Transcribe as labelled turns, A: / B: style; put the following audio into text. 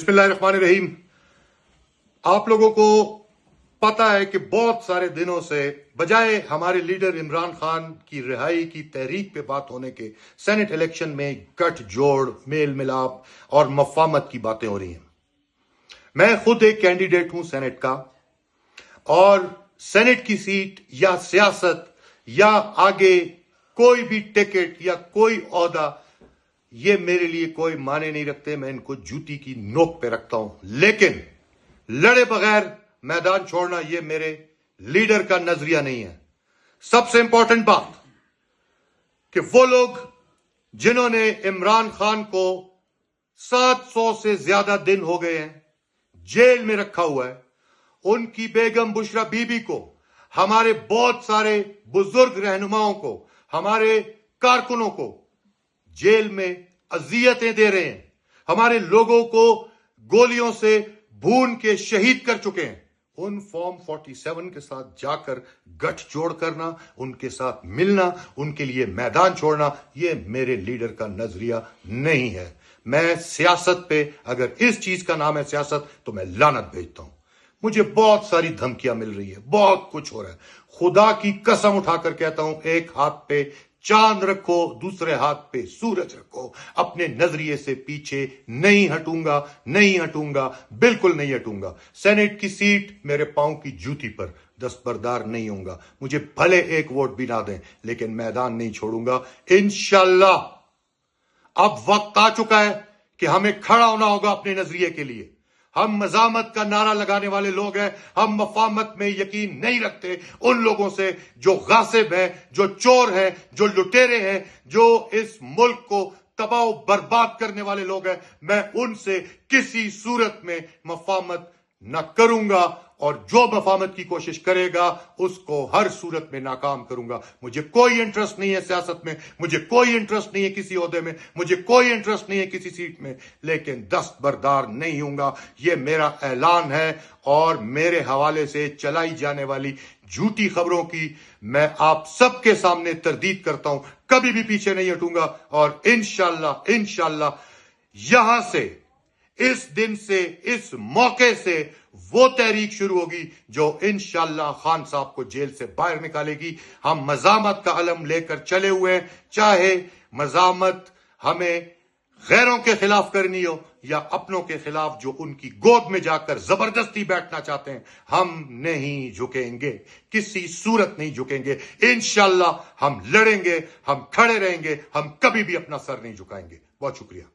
A: बिस्मिल्लाहिर्रहमानिर्रहीम। आप लोगों को पता है कि बहुत सारे दिनों से बजाय हमारे लीडर इमरान खान की रिहाई की तहरीक पे बात होने के सेनेट इलेक्शन में गठजोड़, मेल मिलाप और मफामत की बातें हो रही हैं। मैं खुद एक कैंडिडेट हूं सेनेट का, और सेनेट की सीट या सियासत या आगे कोई भी टिकट या कोई ओहदा, ये मेरे लिए कोई माने नहीं रखते। मैं इनको जूती की नोक पे रखता हूं, लेकिन लड़े बगैर मैदान छोड़ना ये मेरे लीडर का नजरिया नहीं है। सबसे इंपॉर्टेंट बात कि वो लोग जिन्होंने इमरान खान को 700 से ज्यादा दिन हो गए हैं जेल में रखा हुआ है, उनकी बेगम बुशरा बीबी को, हमारे बहुत सारे बुजुर्ग रहनुमाओं को, हमारे कारकुनों को जेल में अजियतें दे रहे हैं, हमारे लोगों को गोलियों से भून के शहीद कर चुके हैं। उन फॉर्म 47 के साथ जाकर गठजोड़ करना, उनके साथ मिलना, उनके लिए मैदान छोड़ना, यह मेरे लीडर का नजरिया नहीं है। मैं सियासत पे, अगर इस चीज का नाम है सियासत, तो मैं लानत भेजता हूं। मुझे बहुत सारी धमकियां मिल रही है, बहुत कुछ हो रहा है। खुदा की कसम उठाकर कहता हूं, एक हाथ पे चांद रखो, दूसरे हाथ पे सूरज रखो। अपने नजरिए से पीछे नहीं हटूंगा, नहीं हटूंगा, बिल्कुल नहीं हटूंगा। सेनेट की सीट मेरे पांव की जूती पर दस्तबरदार नहीं होऊंगा। मुझे भले एक वोट भी ना दें, लेकिन मैदान नहीं छोड़ूंगा इंशाल्लाह। अब वक्त आ चुका है कि हमें खड़ा होना होगा अपने नजरिए के लिए। हम मजामत का नारा लगाने वाले लोग हैं। हम मफामत में यकीन नहीं रखते उन लोगों से जो गासिब हैं, जो चोर हैं, जो लुटेरे हैं, जो इस मुल्क को तबाह बर्बाद करने वाले लोग हैं। मैं उनसे किसी सूरत में मफामत न करूंगा, और जो मफामत की कोशिश करेगा उसको हर सूरत में नाकाम करूंगा। मुझे कोई इंटरेस्ट नहीं है सियासत में, मुझे कोई इंटरेस्ट नहीं है किसी ओहदे में, मुझे कोई इंटरेस्ट नहीं है किसी सीट में, लेकिन दस्तबरदार नहीं हूंगा। यह मेरा ऐलान है, और मेरे हवाले से चलाई जाने वाली झूठी खबरों की मैं आप सबके सामने तरदीद करता हूं। कभी भी पीछे नहीं हटूंगा, और इंशाल्लाह यहां से, इस दिन से, इस मौके से वो तहरीक शुरू होगी जो इंशाल्लाह खान साहब को जेल से बाहर निकालेगी। हम मजामत का अलम लेकर चले हुए हैं, चाहे मजामत हमें गैरों के खिलाफ करनी हो या अपनों के खिलाफ जो उनकी गोद में जाकर जबरदस्ती बैठना चाहते हैं। हम नहीं झुकेंगे, किसी सूरत नहीं झुकेंगे। इंशाल्लाह हम लड़ेंगे, हम खड़े रहेंगे, हम कभी भी अपना सर नहीं झुकाएंगे। बहुत शुक्रिया।